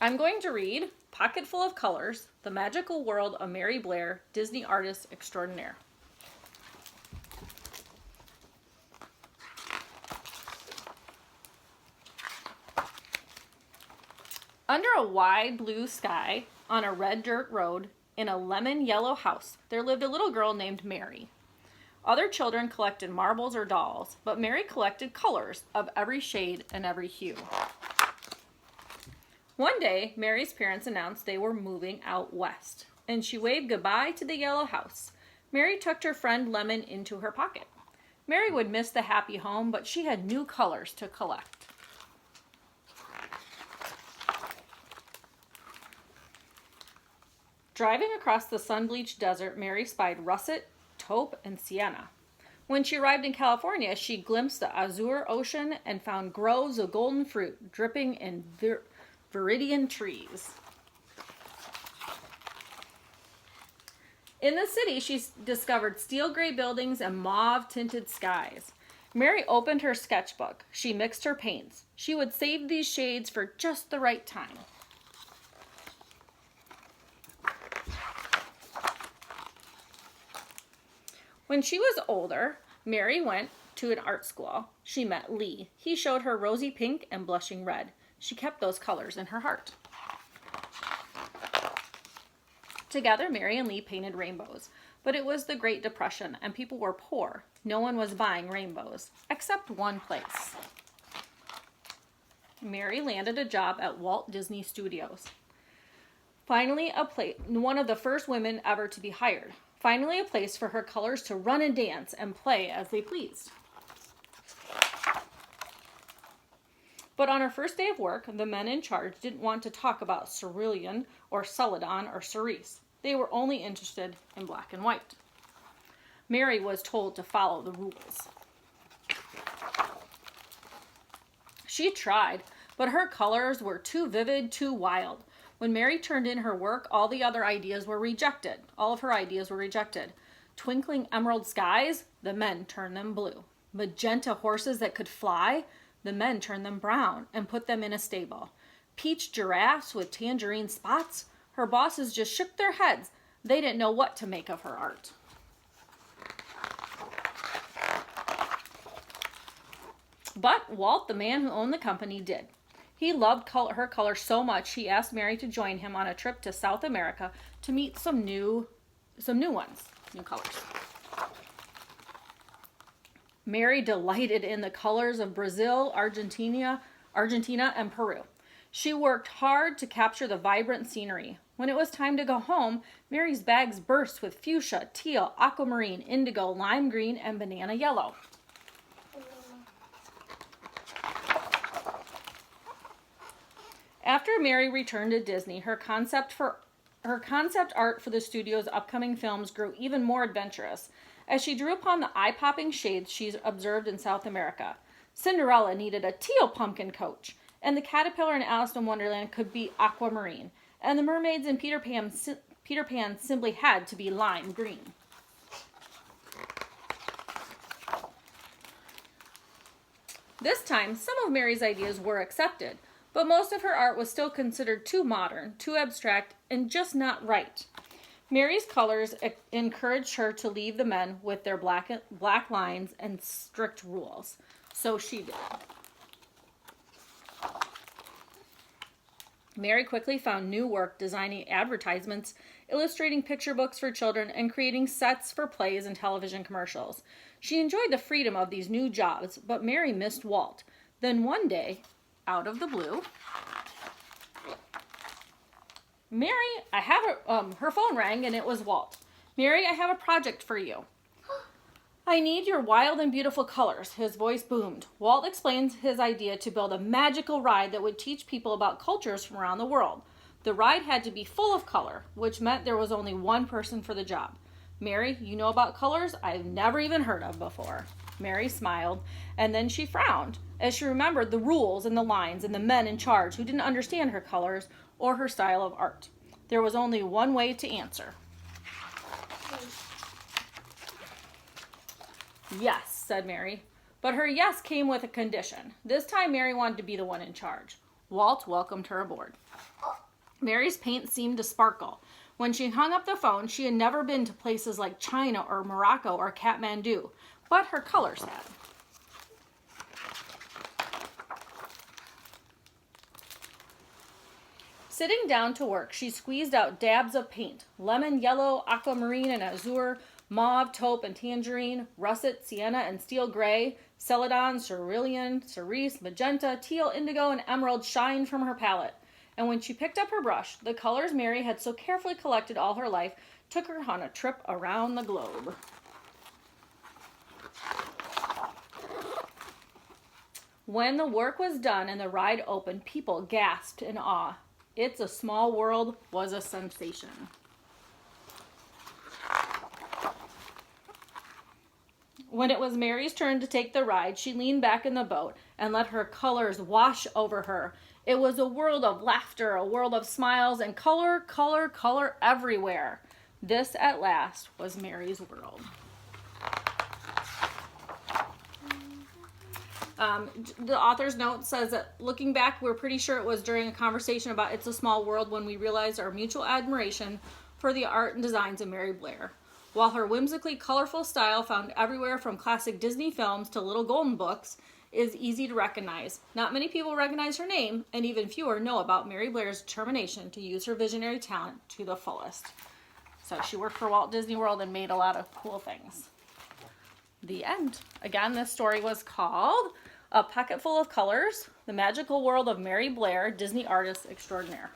I'm going to read Pocket Full of Colors, The Magical World of Mary Blair, Disney Artist Extraordinaire. Under a wide blue sky, on a red dirt road, in a lemon yellow house, there lived a little girl named Mary. Other children collected marbles or dolls, but Mary collected colors of every shade and every hue. One day, Mary's parents announced they were moving out west, and she waved goodbye to the yellow house. Mary tucked her friend Lemon into her pocket. Mary would miss the happy home, but she had new colors to collect. Driving across the sun-bleached desert, Mary spied russet, taupe, and sienna. When she arrived in California, she glimpsed the azure ocean and found groves of golden fruit dripping in viridian trees. In the city, she discovered steel gray buildings and mauve-tinted skies. Mary opened her sketchbook. She mixed her paints. She would save these shades for just the right time. When she was older, Mary went to an art school. She met Lee. He showed her rosy pink and blushing red. She kept those colors in her heart. Together, Mary and Lee painted rainbows. But it was the Great Depression, and people were poor. No one was buying rainbows, except one place. Mary landed a job at Walt Disney Studios. Finally, one of the first women ever to be hired. Finally, a place for her colors to run and dance and play as they pleased. But on her first day of work, the men in charge didn't want to talk about cerulean or celadon or cerise. They were only interested in black and white. Mary was told to follow the rules. She tried, but her colors were too vivid, too wild. When Mary turned in her work, all of her ideas were rejected. Twinkling emerald skies, the men turned them blue. Magenta horses that could fly, the men turned them brown and put them in a stable. Peach giraffes with tangerine spots, her bosses just shook their heads. They didn't know what to make of her art. But Walt, the man who owned the company, did. He loved her color so much, he asked Mary to join him on a trip to South America to meet some new colors. Mary delighted in the colors of Brazil, Argentina, and Peru. She worked hard to capture the vibrant scenery. When it was time to go home, Mary's bags burst with fuchsia, teal, aquamarine, indigo, lime green, and banana yellow. After Mary returned to Disney, her concept art for the studio's upcoming films grew even more adventurous as she drew upon the eye-popping shades she observed in South America. Cinderella needed a teal pumpkin coach, and the caterpillar in Alice in Wonderland could be aquamarine, and the mermaids in Peter Pan simply had to be lime green. This time, some of Mary's ideas were accepted, but most of her art was still considered too modern, too abstract, and just not right. Mary's colors encouraged her to leave the men with their black lines and strict rules. So she did. Mary quickly found new work designing advertisements, illustrating picture books for children, and creating sets for plays and television commercials. She enjoyed the freedom of these new jobs, but Mary missed Walt. Then one day, out of the blue, her phone rang and it was Walt. Mary, I have a project for you. I need your wild and beautiful colors. His voice boomed. Walt explained his idea to build a magical ride that would teach people about cultures from around the world. The ride had to be full of color, which meant there was only one person for the job. Mary, you know about colors I've never even heard of before. Mary smiled, and then she frowned as she remembered the rules and the lines and the men in charge who didn't understand her colors or her style of art. There was only one way to answer. Yes, said Mary. But her yes came with a condition. This time Mary wanted to be the one in charge. Walt welcomed her aboard. Mary's paint seemed to sparkle. When she hung up the phone, she had never been to places like China or Morocco or Kathmandu, but her colors had. Sitting down to work, she squeezed out dabs of paint: lemon yellow, aquamarine and azure, mauve, taupe and tangerine, russet, sienna and steel gray, celadon, cerulean, cerise, magenta, teal, indigo, and emerald shined from her palette. And when she picked up her brush, the colors Mary had so carefully collected all her life took her on a trip around the globe. When the work was done and the ride opened, people gasped in awe. It's a Small World was a sensation. When it was Mary's turn to take the ride, she leaned back in the boat and let her colors wash over her. It was a world of laughter, a world of smiles, and color, color, color everywhere. This, at last, was Mary's world. The author's note says that looking back, we're pretty sure it was during a conversation about It's a Small World when we realized our mutual admiration for the art and designs of Mary Blair. While her whimsically colorful style, found everywhere from classic Disney films to Little Golden Books, is easy to recognize. Not many people recognize her name, and even fewer know about Mary Blair's determination to use her visionary talent to the fullest. So she worked for Walt Disney World and made a lot of cool things. The end. Again, this story was called A Pocketful of Colors, The Magical World of Mary Blair, Disney Artist Extraordinaire.